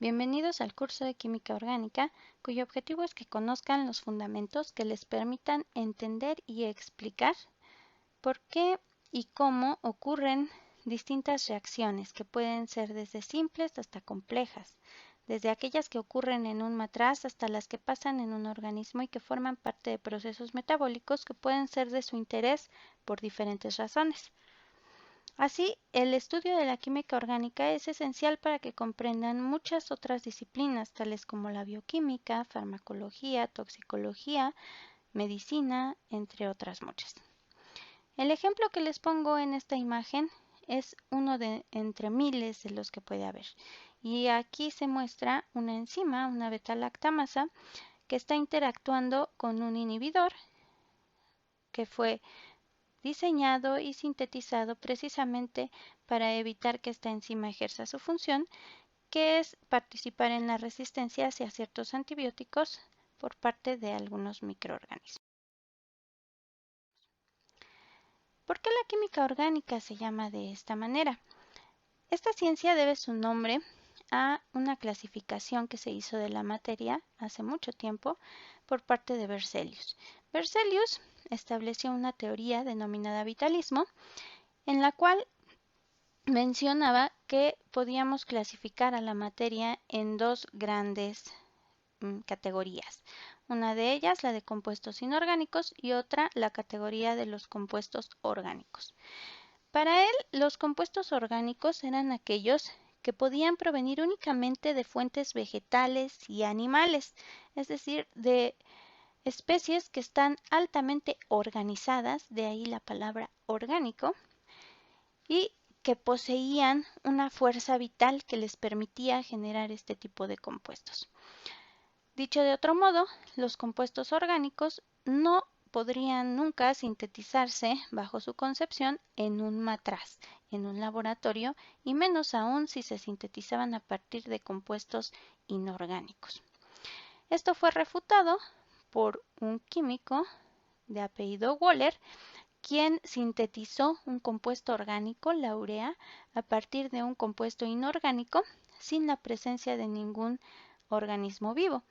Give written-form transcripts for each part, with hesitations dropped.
Bienvenidos al curso de Química Orgánica, cuyo objetivo es que conozcan los fundamentos que les permitan entender y explicar por qué y cómo ocurren distintas reacciones que pueden ser desde simples hasta complejas, desde aquellas que ocurren en un matraz hasta las que pasan en un organismo y que forman parte de procesos metabólicos que pueden ser de su interés por diferentes razones. Así, el estudio de la química orgánica es esencial para que comprendan muchas otras disciplinas, tales como la bioquímica, farmacología, toxicología, medicina, entre otras muchas. El ejemplo que les pongo en esta imagen es uno de entre miles de los que puede haber. Y aquí se muestra una enzima, una beta-lactamasa, que está interactuando con un inhibidor que fue diseñado y sintetizado precisamente para evitar que esta enzima ejerza su función, que es participar en la resistencia hacia ciertos antibióticos por parte de algunos microorganismos. ¿Por qué la química orgánica se llama de esta manera? Esta ciencia debe su nombre a una clasificación que se hizo de la materia hace mucho tiempo por parte de Berzelius. Berzelius estableció una teoría denominada vitalismo, en la cual mencionaba que podíamos clasificar a la materia en dos grandes categorías. Una de ellas, la de compuestos inorgánicos, y otra, la categoría de los compuestos orgánicos. Para él, los compuestos orgánicos eran aquellos que podían provenir únicamente de fuentes vegetales y animales, es decir, de especies que están altamente organizadas, de ahí la palabra orgánico, y que poseían una fuerza vital que les permitía generar este tipo de compuestos. Dicho de otro modo, los compuestos orgánicos no podrían nunca sintetizarse bajo su concepción en un matraz, en un laboratorio, y menos aún si se sintetizaban a partir de compuestos inorgánicos. Esto fue refutado por un químico de apellido Wöhler, quien sintetizó un compuesto orgánico, la urea, a partir de un compuesto inorgánico sin la presencia de ningún organismo vivo.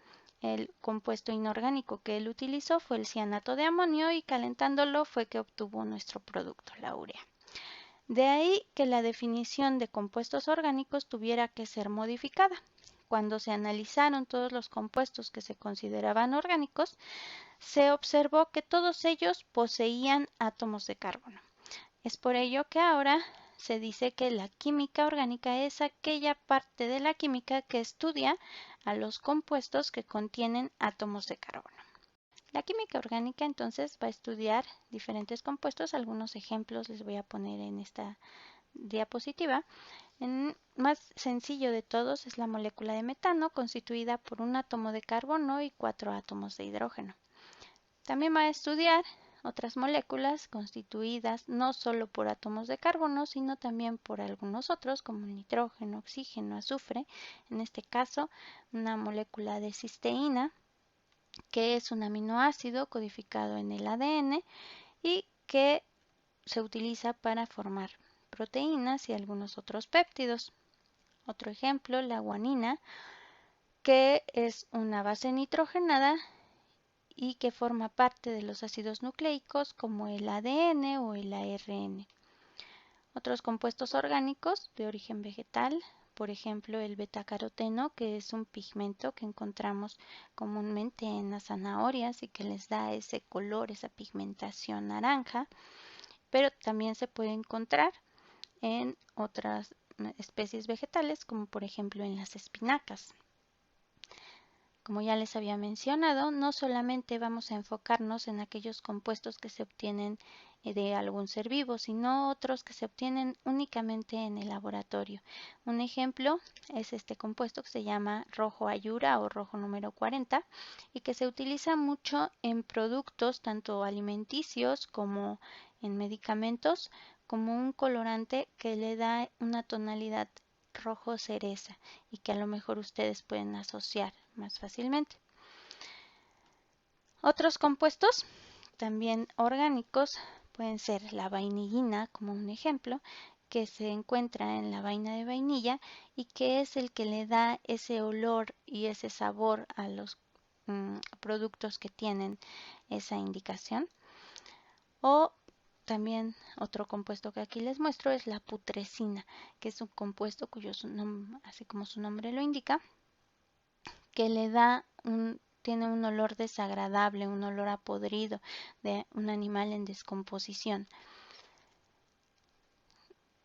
El compuesto inorgánico que él utilizó fue el cianato de amonio y calentándolo fue que obtuvo nuestro producto, la urea. De ahí que la definición de compuestos orgánicos tuviera que ser modificada. Cuando se analizaron todos los compuestos que se consideraban orgánicos, se observó que todos ellos poseían átomos de carbono. Es por ello que ahora se dice que la química orgánica es aquella parte de la química que estudia a los compuestos que contienen átomos de carbono. La química orgánica entonces va a estudiar diferentes compuestos. Algunos ejemplos les voy a poner en esta diapositiva. El más sencillo de todos es la molécula de metano, constituida por un átomo de carbono y 4 átomos de hidrógeno. También va a estudiar otras moléculas constituidas no solo por átomos de carbono, sino también por algunos otros como el nitrógeno, oxígeno, azufre. En este caso, una molécula de cisteína, que es un aminoácido codificado en el ADN y que se utiliza para formar proteínas y algunos otros péptidos. Otro ejemplo, la guanina, que es una base nitrogenada y que forma parte de los ácidos nucleicos como el ADN o el ARN. Otros compuestos orgánicos de origen vegetal, por ejemplo el betacaroteno, que es un pigmento que encontramos comúnmente en las zanahorias y que les da ese color, esa pigmentación naranja, pero también se puede encontrar en otras especies vegetales, como por ejemplo en las espinacas. Como ya les había mencionado, no solamente vamos a enfocarnos en aquellos compuestos que se obtienen de algún ser vivo, sino otros que se obtienen únicamente en el laboratorio. Un ejemplo es este compuesto que se llama rojo ayura o rojo número 40 y que se utiliza mucho en productos tanto alimenticios como en medicamentos como un colorante que le da una tonalidad rojo cereza y que a lo mejor ustedes pueden asociar más fácilmente. Otros compuestos también orgánicos pueden ser la vainillina como un ejemplo, que se encuentra en la vaina de vainilla y que es el que le da ese olor y ese sabor a los productos que tienen esa indicación. O también otro compuesto que aquí les muestro es la putrescina, que es un compuesto cuyo así como su nombre lo indica, que le da tiene un olor desagradable, un olor a podrido de un animal en descomposición.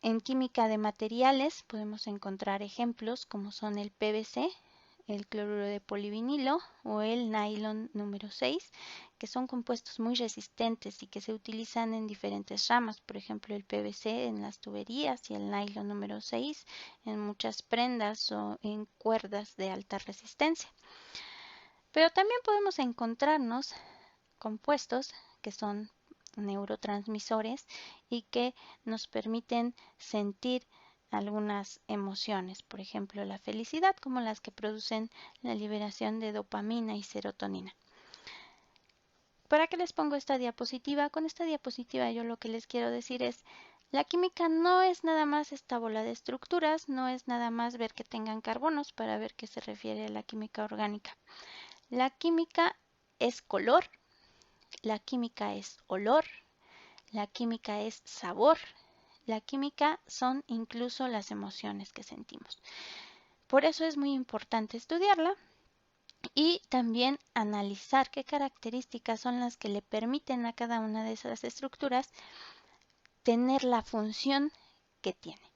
En química de materiales podemos encontrar ejemplos como son el PVC, el cloruro de polivinilo o el nylon número 6, que son compuestos muy resistentes y que se utilizan en diferentes ramas, por ejemplo el PVC en las tuberías y el nylon número 6 en muchas prendas o en cuerdas de alta resistencia. Pero también podemos encontrarnos compuestos que son neurotransmisores y que nos permiten sentir algunas emociones, por ejemplo la felicidad, como las que producen la liberación de dopamina y serotonina. ¿Para qué les pongo esta diapositiva? Con esta diapositiva yo lo que les quiero decir es, la química no es nada más esta bola de estructuras, no es nada más ver que tengan carbonos para ver qué se refiere a la química orgánica. La química es color, la química es olor, la química es sabor, la química son incluso las emociones que sentimos. Por eso es muy importante estudiarla y también analizar qué características son las que le permiten a cada una de esas estructuras tener la función que tiene.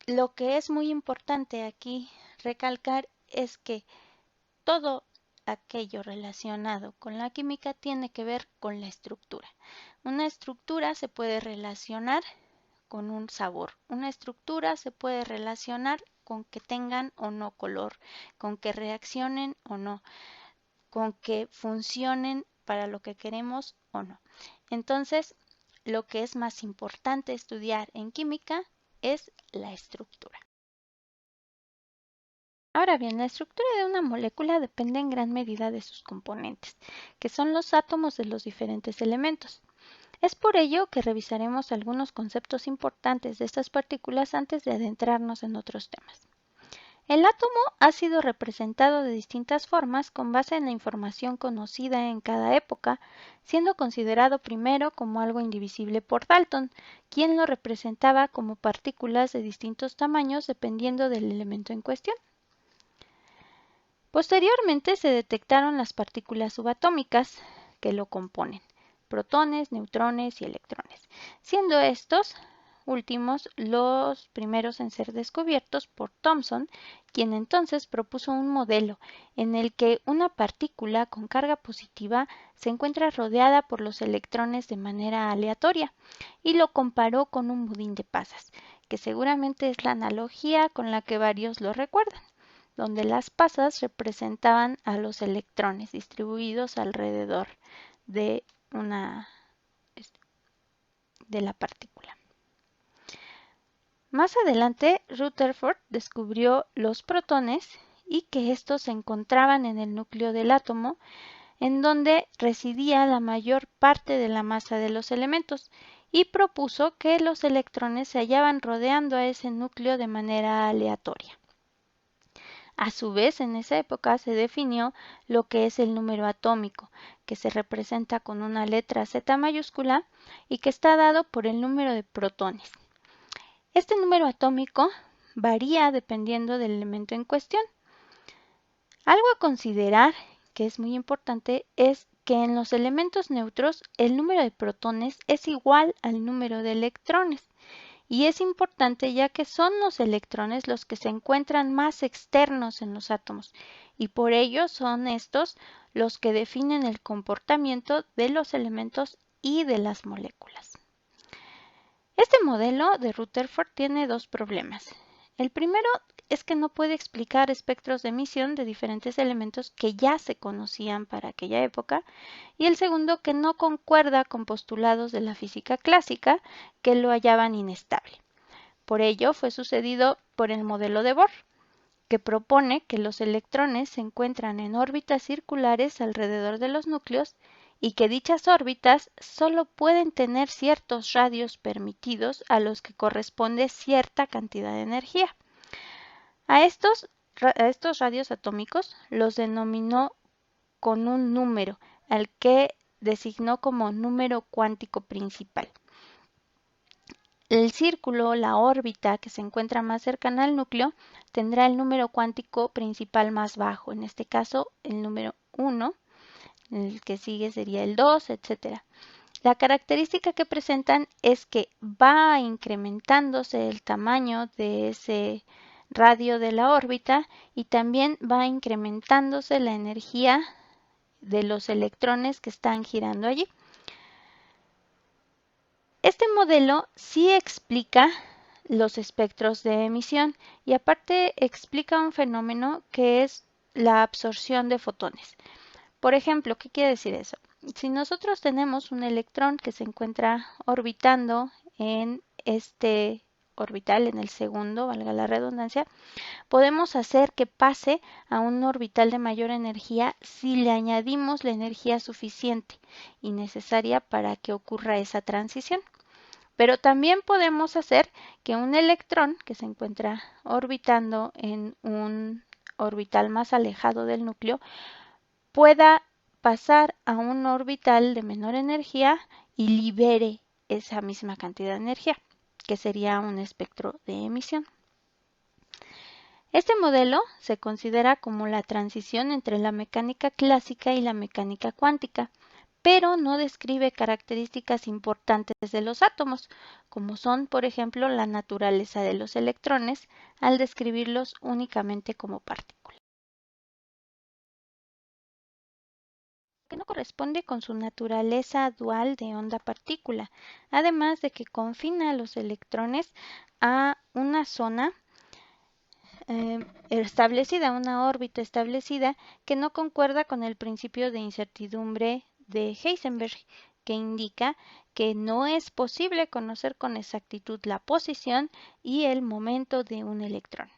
Lo que es muy importante aquí recalcar es que todo aquello relacionado con la química tiene que ver con la estructura. Una estructura se puede relacionar con un sabor. Una estructura se puede relacionar con que tengan o no color, con que reaccionen o no, con que funcionen para lo que queremos o no. Entonces, lo que es más importante estudiar en química es la estructura. Ahora bien, la estructura de una molécula depende en gran medida de sus componentes, que son los átomos de los diferentes elementos. Es por ello que revisaremos algunos conceptos importantes de estas partículas antes de adentrarnos en otros temas. El átomo ha sido representado de distintas formas con base en la información conocida en cada época, siendo considerado primero como algo indivisible por Dalton, quien lo representaba como partículas de distintos tamaños dependiendo del elemento en cuestión. Posteriormente se detectaron las partículas subatómicas que lo componen, protones, neutrones y electrones, siendo estos últimos los primeros en ser descubiertos por Thomson, quien entonces propuso un modelo en el que una partícula con carga positiva se encuentra rodeada por los electrones de manera aleatoria y lo comparó con un budín de pasas, que seguramente es la analogía con la que varios lo recuerdan, donde las pasas representaban a los electrones distribuidos alrededor de la partícula. Más adelante, Rutherford descubrió los protones y que estos se encontraban en el núcleo del átomo, en donde residía la mayor parte de la masa de los elementos, y propuso que los electrones se hallaban rodeando a ese núcleo de manera aleatoria. A su vez, en esa época se definió lo que es el número atómico, que se representa con una letra Z mayúscula y que está dado por el número de protones. Este número atómico varía dependiendo del elemento en cuestión. Algo a considerar, que es muy importante, es que en los elementos neutros el número de protones es igual al número de electrones. Y es importante ya que son los electrones los que se encuentran más externos en los átomos y por ello son estos los que definen el comportamiento de los elementos y de las moléculas. Este modelo de Rutherford tiene dos problemas. El primero es que no puede explicar espectros de emisión de diferentes elementos que ya se conocían para aquella época, y el segundo que no concuerda con postulados de la física clásica que lo hallaban inestable. Por ello fue sucedido por el modelo de Bohr, que propone que los electrones se encuentran en órbitas circulares alrededor de los núcleos y que dichas órbitas solo pueden tener ciertos radios permitidos a los que corresponde cierta cantidad de energía. A estos radios atómicos los denominó con un número, al que designó como número cuántico principal. El círculo, la órbita que se encuentra más cercana al núcleo, tendrá el número cuántico principal más bajo, en este caso el número 1, el que sigue sería el 2, etc. La característica que presentan es que va incrementándose el tamaño de ese radio de la órbita y también va incrementándose la energía de los electrones que están girando allí. Este modelo sí explica los espectros de emisión y aparte explica un fenómeno que es la absorción de fotones. Por ejemplo, ¿qué quiere decir eso? Si nosotros tenemos un electrón que se encuentra orbitando en este orbital, en el segundo, valga la redundancia, podemos hacer que pase a un orbital de mayor energía si le añadimos la energía suficiente y necesaria para que ocurra esa transición. Pero también podemos hacer que un electrón que se encuentra orbitando en un orbital más alejado del núcleo pueda pasar a un orbital de menor energía y libere esa misma cantidad de energía, que sería un espectro de emisión. Este modelo se considera como la transición entre la mecánica clásica y la mecánica cuántica, pero no describe características importantes de los átomos, como son, por ejemplo, la naturaleza de los electrones, al describirlos únicamente como partículas, que no corresponde con su naturaleza dual de onda-partícula, además de que confina a los electrones a una zona establecida, una órbita establecida que no concuerda con el principio de incertidumbre de Heisenberg, que indica que no es posible conocer con exactitud la posición y el momento de un electrón.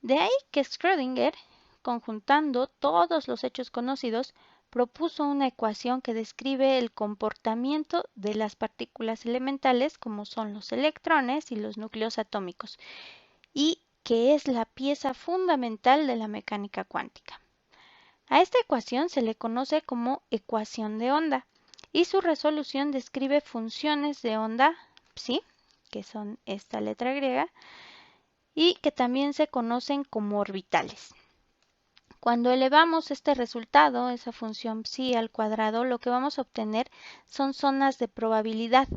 De ahí que Schrödinger, conjuntando todos los hechos conocidos, propuso una ecuación que describe el comportamiento de las partículas elementales como son los electrones y los núcleos atómicos, y que es la pieza fundamental de la mecánica cuántica. A esta ecuación se le conoce como ecuación de onda y su resolución describe funciones de onda psi, que son esta letra griega, y que también se conocen como orbitales. Cuando elevamos este resultado, esa función psi al cuadrado, lo que vamos a obtener son zonas de probabilidad,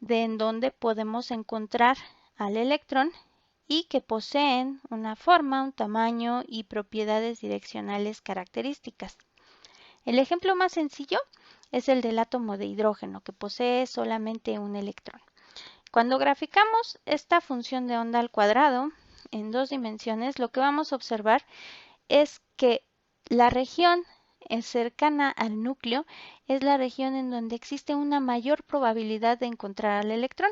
en donde podemos encontrar al electrón y que poseen una forma, un tamaño y propiedades direccionales características. El ejemplo más sencillo es el del átomo de hidrógeno, que posee solamente un electrón. Cuando graficamos esta función de onda al cuadrado en 2 dimensiones, lo que vamos a observar es que la región cercana al núcleo es la región en donde existe una mayor probabilidad de encontrar al electrón.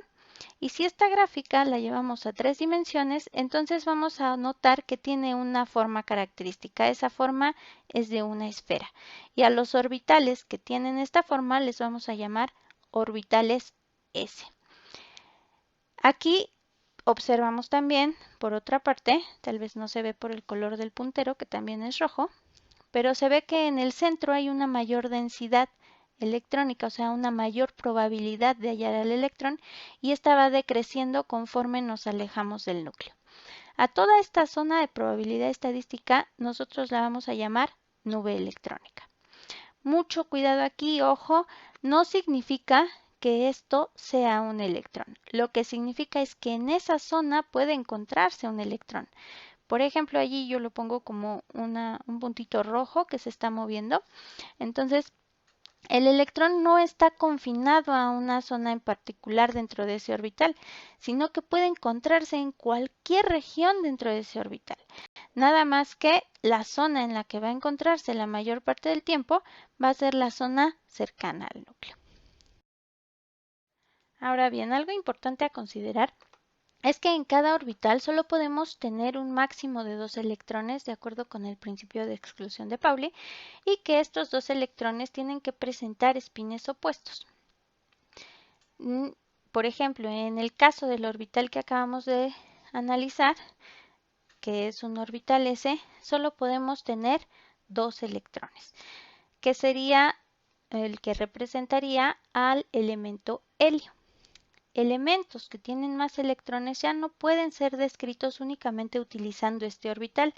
Y si esta gráfica la llevamos a 3 dimensiones, entonces vamos a notar que tiene una forma característica. Esa forma es de una esfera. Y a los orbitales que tienen esta forma les vamos a llamar orbitales S. Aquí observamos también, por otra parte, tal vez no se ve por el color del puntero, que también es rojo, pero se ve que en el centro hay una mayor densidad electrónica, o sea, una mayor probabilidad de hallar al electrón, y esta va decreciendo conforme nos alejamos del núcleo. A toda esta zona de probabilidad estadística nosotros la vamos a llamar nube electrónica. Mucho cuidado aquí, ojo, no significa que esto sea un electrón. Lo que significa es que en esa zona puede encontrarse un electrón. Por ejemplo, allí yo lo pongo como un puntito rojo que se está moviendo. Entonces, el electrón no está confinado a una zona en particular dentro de ese orbital, sino que puede encontrarse en cualquier región dentro de ese orbital. Nada más que la zona en la que va a encontrarse la mayor parte del tiempo va a ser la zona cercana al núcleo. Ahora bien, algo importante a considerar es que en cada orbital solo podemos tener un máximo de 2 electrones de acuerdo con el principio de exclusión de Pauli y que estos 2 electrones tienen que presentar espines opuestos. Por ejemplo, en el caso del orbital que acabamos de analizar, que es un orbital S, solo podemos tener 2 electrones, que sería el que representaría al elemento helio. Elementos que tienen más electrones ya no pueden ser descritos únicamente utilizando este orbital,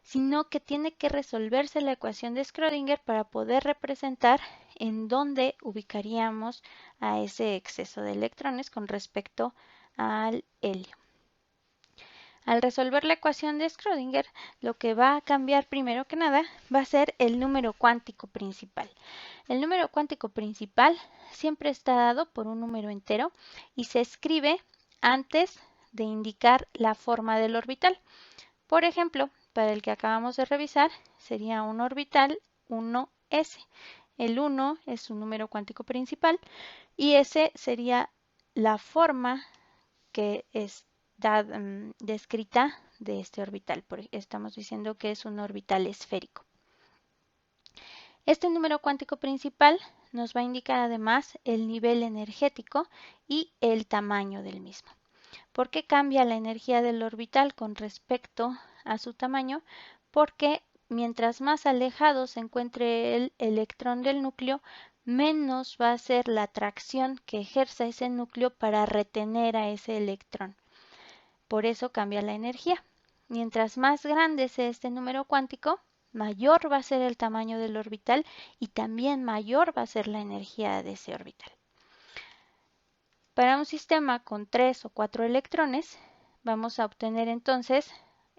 sino que tiene que resolverse la ecuación de Schrödinger para poder representar en dónde ubicaríamos a ese exceso de electrones con respecto al helio. Al resolver la ecuación de Schrödinger, lo que va a cambiar primero que nada va a ser el número cuántico principal. El número cuántico principal siempre está dado por un número entero y se escribe antes de indicar la forma del orbital. Por ejemplo, para el que acabamos de revisar, sería un orbital 1s. El 1 es un número cuántico principal y S sería la forma que está descrita de este orbital. Estamos diciendo que es un orbital esférico. Este número cuántico principal nos va a indicar además el nivel energético y el tamaño del mismo. ¿Por qué cambia la energía del orbital con respecto a su tamaño? Porque mientras más alejado se encuentre el electrón del núcleo, menos va a ser la atracción que ejerza ese núcleo para retener a ese electrón. Por eso cambia la energía. Mientras más grande sea este número cuántico, mayor va a ser el tamaño del orbital y también mayor va a ser la energía de ese orbital. Para un sistema con 3 o 4 electrones, vamos a obtener entonces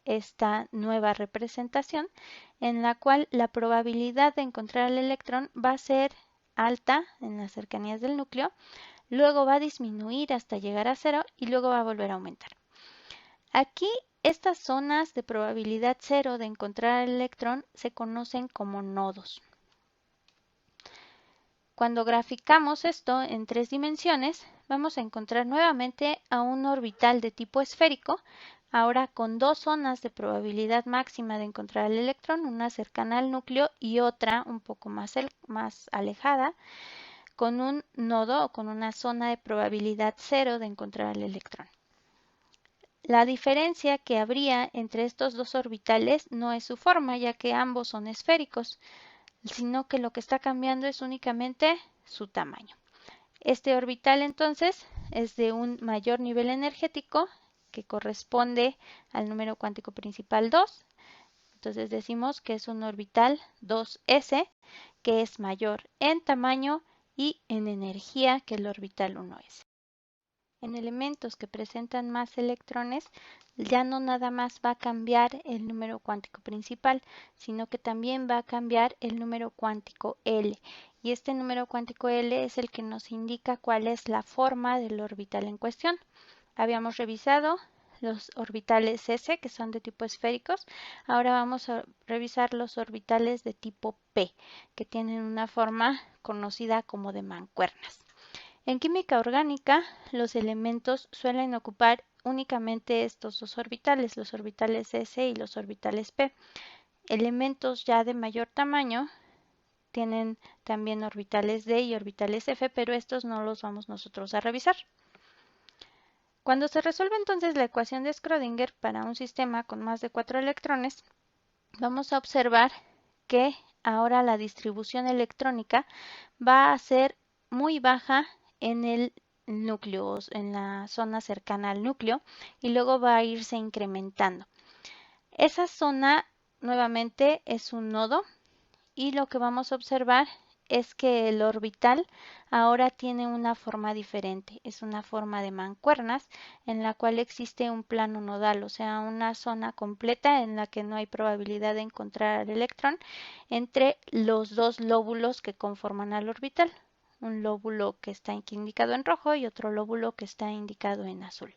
esta nueva representación en la cual la probabilidad de encontrar el electrón va a ser alta en las cercanías del núcleo, luego va a disminuir hasta llegar a 0 y luego va a volver a aumentar. Aquí estas zonas de probabilidad 0 de encontrar el electrón se conocen como nodos. Cuando graficamos esto en 3 dimensiones, vamos a encontrar nuevamente a un orbital de tipo esférico, ahora con 2 zonas de probabilidad máxima de encontrar el electrón, una cercana al núcleo y otra un poco más alejada, con un nodo o con una zona de probabilidad 0 de encontrar el electrón. La diferencia que habría entre estos dos orbitales no es su forma, ya que ambos son esféricos, sino que lo que está cambiando es únicamente su tamaño. Este orbital entonces es de un mayor nivel energético que corresponde al número cuántico principal 2. Entonces decimos que es un orbital 2s que es mayor en tamaño y en energía que el orbital 1s. En elementos que presentan más electrones, ya no nada más va a cambiar el número cuántico principal, sino que también va a cambiar el número cuántico L. Y este número cuántico L es el que nos indica cuál es la forma del orbital en cuestión. Habíamos revisado los orbitales S, que son de tipo esféricos. Ahora vamos a revisar los orbitales de tipo P, que tienen una forma conocida como de mancuernas. En química orgánica, los elementos suelen ocupar únicamente estos dos orbitales, los orbitales S y los orbitales P. Elementos ya de mayor tamaño tienen también orbitales D y orbitales F, pero estos no los vamos nosotros a revisar. Cuando se resuelve entonces la ecuación de Schrödinger para un sistema con más de 4 electrones, vamos a observar que ahora la distribución electrónica va a ser muy baja en el núcleo, en la zona cercana al núcleo, y luego va a irse incrementando. Esa zona nuevamente es un nodo y lo que vamos a observar es que el orbital ahora tiene una forma diferente, es una forma de mancuernas en la cual existe un plano nodal, o sea, una zona completa en la que no hay probabilidad de encontrar el electrón entre los dos lóbulos que conforman al orbital, un lóbulo que está indicado en rojo y otro lóbulo que está indicado en azul.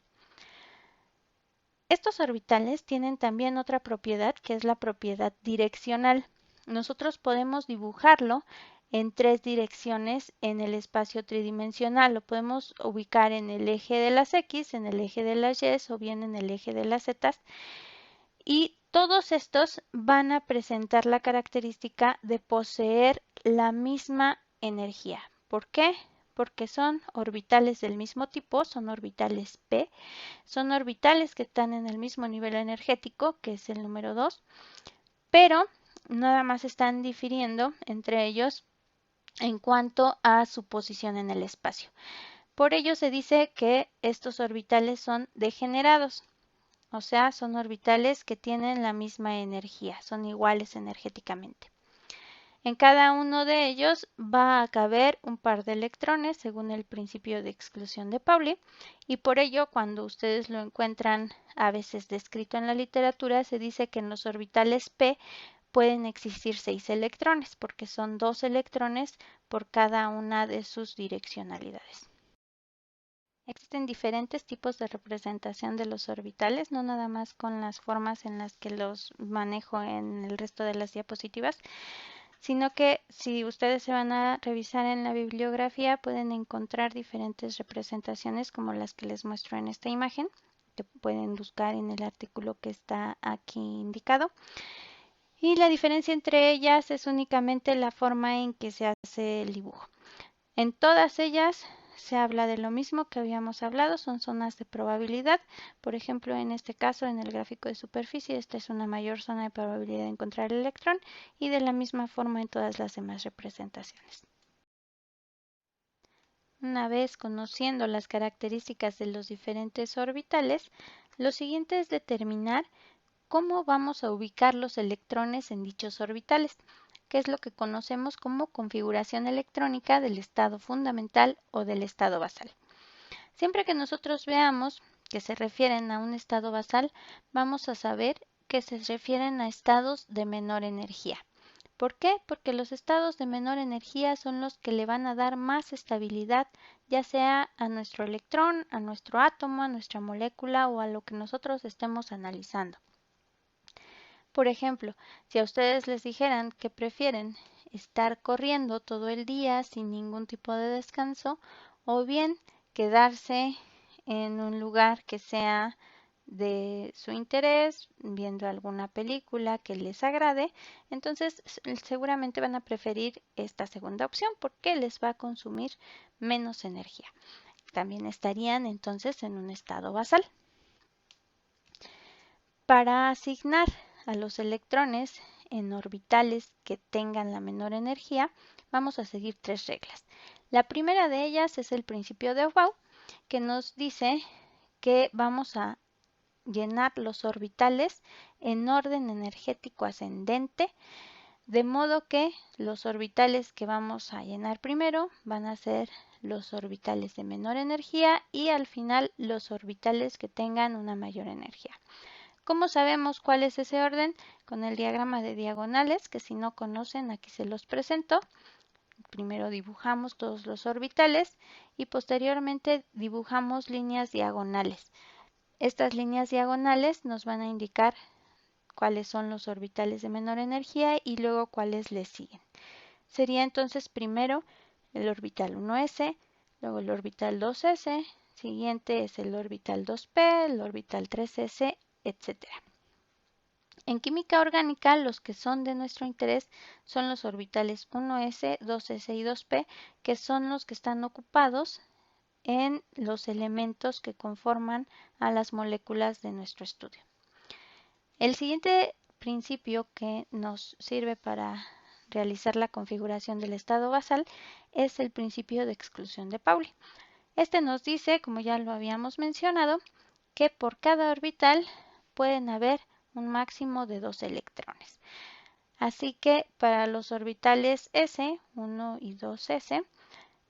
Estos orbitales tienen también otra propiedad que es la propiedad direccional. Nosotros podemos dibujarlo en 3 direcciones en el espacio tridimensional. Lo podemos ubicar en el eje de las X, en el eje de las Y o bien en el eje de las Z. Y todos estos van a presentar la característica de poseer la misma energía. ¿Por qué? Porque son orbitales del mismo tipo, son orbitales P, son orbitales que están en el mismo nivel energético, que es el número 2, pero nada más están difiriendo entre ellos en cuanto a su posición en el espacio. Por ello se dice que estos orbitales son degenerados, o sea, son orbitales que tienen la misma energía, son iguales energéticamente. En cada uno de ellos va a caber un par de electrones según el principio de exclusión de Pauli, y por ello cuando ustedes lo encuentran a veces descrito en la literatura se dice que en los orbitales P pueden existir 6 electrones porque son 2 electrones por cada una de sus direccionalidades. Existen diferentes tipos de representación de los orbitales, no nada más con las formas en las que los manejo en el resto de las diapositivas, sino que si ustedes se van a revisar en la bibliografía pueden encontrar diferentes representaciones como las que les muestro en esta imagen, que pueden buscar en el artículo que está aquí indicado. Y la diferencia entre ellas es únicamente la forma en que se hace el dibujo. En todas ellas se habla de lo mismo que habíamos hablado, son zonas de probabilidad. Por ejemplo, en este caso, en el gráfico de superficie, esta es una mayor zona de probabilidad de encontrar el electrón y de la misma forma en todas las demás representaciones. Una vez conociendo las características de los diferentes orbitales, lo siguiente es determinar cómo vamos a ubicar los electrones en dichos orbitales, que es lo que conocemos como configuración electrónica del estado fundamental o del estado basal. Siempre que nosotros veamos que se refieren a un estado basal, vamos a saber que se refieren a estados de menor energía. ¿Por qué? Porque los estados de menor energía son los que le van a dar más estabilidad, ya sea a nuestro electrón, a nuestro átomo, a nuestra molécula o a lo que nosotros estemos analizando. Por ejemplo, si a ustedes les dijeran que prefieren estar corriendo todo el día sin ningún tipo de descanso o bien quedarse en un lugar que sea de su interés, viendo alguna película que les agrade, entonces seguramente van a preferir esta segunda opción porque les va a consumir menos energía. También estarían entonces en un estado basal. Para asignar a los electrones en orbitales que tengan la menor energía, vamos a seguir 3 reglas. La primera de ellas es el principio de Aufbau, que nos dice que vamos a llenar los orbitales en orden energético ascendente, de modo que los orbitales que vamos a llenar primero van a ser los orbitales de menor energía y al final los orbitales que tengan una mayor energía. ¿Cómo sabemos cuál es ese orden? Con el diagrama de diagonales, que si no conocen, aquí se los presento. Primero dibujamos todos los orbitales y posteriormente dibujamos líneas diagonales. Estas líneas diagonales nos van a indicar cuáles son los orbitales de menor energía y luego cuáles les siguen. Sería entonces primero el orbital 1s, luego el orbital 2s, siguiente es el orbital 2p, el orbital 3s, etc. En química orgánica, los que son de nuestro interés son los orbitales 1s, 2s y 2p, que son los que están ocupados en los elementos que conforman a las moléculas de nuestro estudio. El siguiente principio que nos sirve para realizar la configuración del estado basal es el principio de exclusión de Pauli. Este nos dice, como ya lo habíamos mencionado, que por cada orbital pueden haber un máximo de 2 electrones. Así que para los orbitales S, 1 y 2s,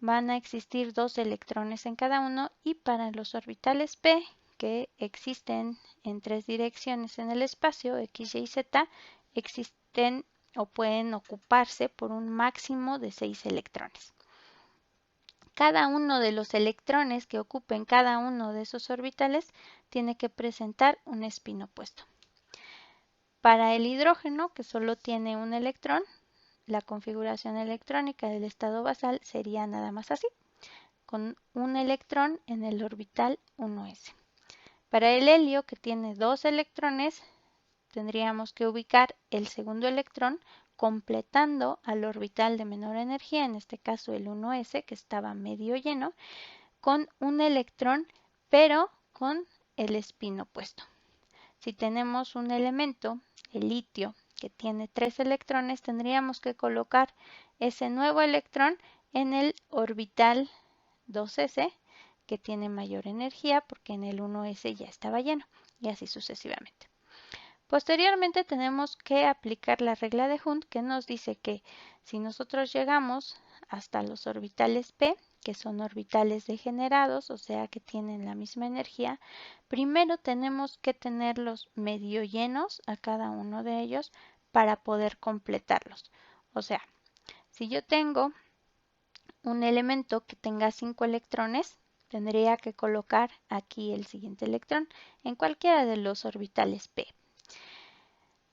van a existir 2 electrones en cada uno y para los orbitales P, que existen en 3 direcciones en el espacio, X, Y, Z, existen o pueden ocuparse por un máximo de 6 electrones. Cada uno de los electrones que ocupen cada uno de esos orbitales tiene que presentar un spin opuesto. Para el hidrógeno, que solo tiene un electrón, la configuración electrónica del estado basal sería nada más así, con un electrón en el orbital 1s. Para el helio, que tiene 2 electrones, tendríamos que ubicar el segundo electrón completando al orbital de menor energía, en este caso el 1s, que estaba medio lleno, con un electrón, pero con el spin opuesto. Si tenemos un elemento, el litio, que tiene 3 electrones, tendríamos que colocar ese nuevo electrón en el orbital 2s, que tiene mayor energía porque en el 1s ya estaba lleno, y así sucesivamente. Posteriormente tenemos que aplicar la regla de Hund, que nos dice que si nosotros llegamos hasta los orbitales p, que son orbitales degenerados, o sea que tienen la misma energía, primero tenemos que tenerlos medio llenos a cada uno de ellos para poder completarlos. O sea, si yo tengo un elemento que tenga 5 electrones, tendría que colocar aquí el siguiente electrón en cualquiera de los orbitales p.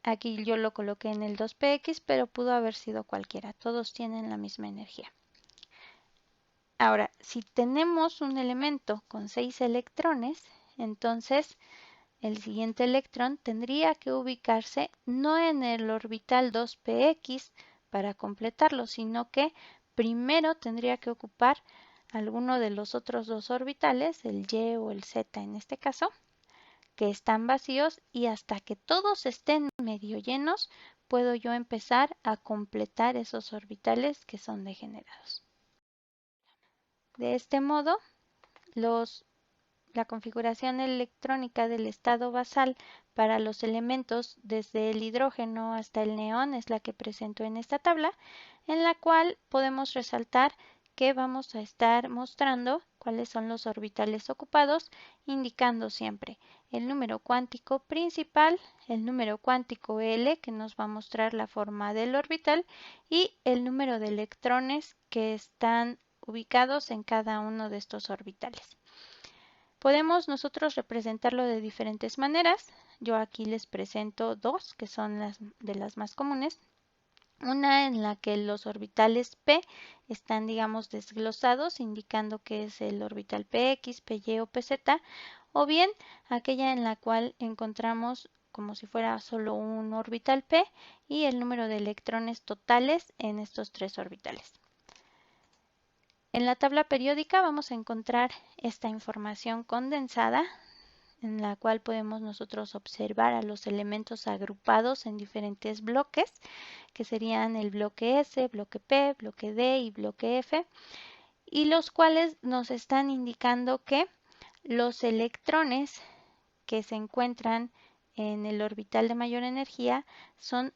Aquí yo lo coloqué en el 2px, pero pudo haber sido cualquiera. Todos tienen la misma energía. Ahora, si tenemos un elemento con 6 electrones, entonces el siguiente electrón tendría que ubicarse no en el orbital 2px para completarlo, sino que primero tendría que ocupar alguno de los otros dos orbitales, el y o el z en este caso, que están vacíos, y hasta que todos estén medio llenos, puedo yo empezar a completar esos orbitales que son degenerados. De este modo, la configuración electrónica del estado basal para los elementos desde el hidrógeno hasta el neón es la que presento en esta tabla, en la cual podemos resaltar que vamos a estar mostrando cuáles son los orbitales ocupados, indicando siempre el número cuántico principal, el número cuántico L, que nos va a mostrar la forma del orbital, y el número de electrones que están ubicados en cada uno de estos orbitales. Podemos nosotros representarlo de diferentes maneras. Yo aquí les presento dos, que son de las más comunes. Una en la que los orbitales p están, digamos, desglosados, indicando que es el orbital px, py o pz, o bien aquella en la cual encontramos como si fuera solo un orbital p y el número de electrones totales en estos tres orbitales. En la tabla periódica vamos a encontrar esta información condensada, en la cual podemos nosotros observar a los elementos agrupados en diferentes bloques, que serían el bloque S, bloque P, bloque D y bloque F, y los cuales nos están indicando que los electrones que se encuentran en el orbital de mayor energía son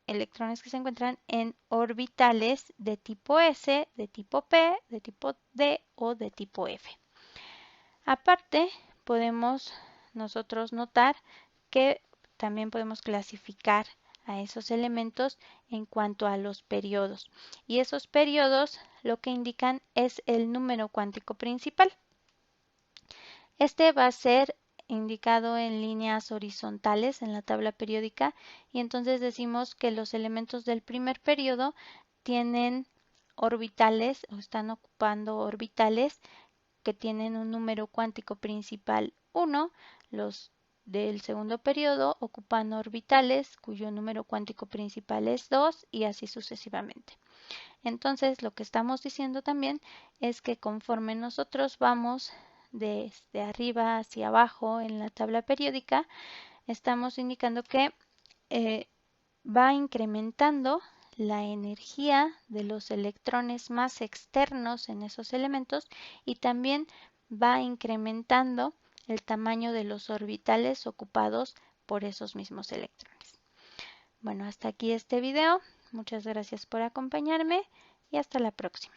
electrones que se encuentran en orbitales de tipo S, de tipo P, de tipo D o de tipo F. Aparte, podemos nosotros notar que también podemos clasificar a esos elementos en cuanto a los periodos. Y esos periodos lo que indican es el número cuántico principal. Este va a ser indicado en líneas horizontales en la tabla periódica, y entonces decimos que los elementos del primer periodo tienen orbitales o están ocupando orbitales que tienen un número cuántico principal 1, los del segundo periodo ocupan orbitales cuyo número cuántico principal es 2 y así sucesivamente. Entonces lo que estamos diciendo también es que conforme nosotros vamos desde arriba hacia abajo en la tabla periódica, estamos indicando que va incrementando la energía de los electrones más externos en esos elementos, y también va incrementando el tamaño de los orbitales ocupados por esos mismos electrones. Bueno, hasta aquí este video. Muchas gracias por acompañarme y hasta la próxima.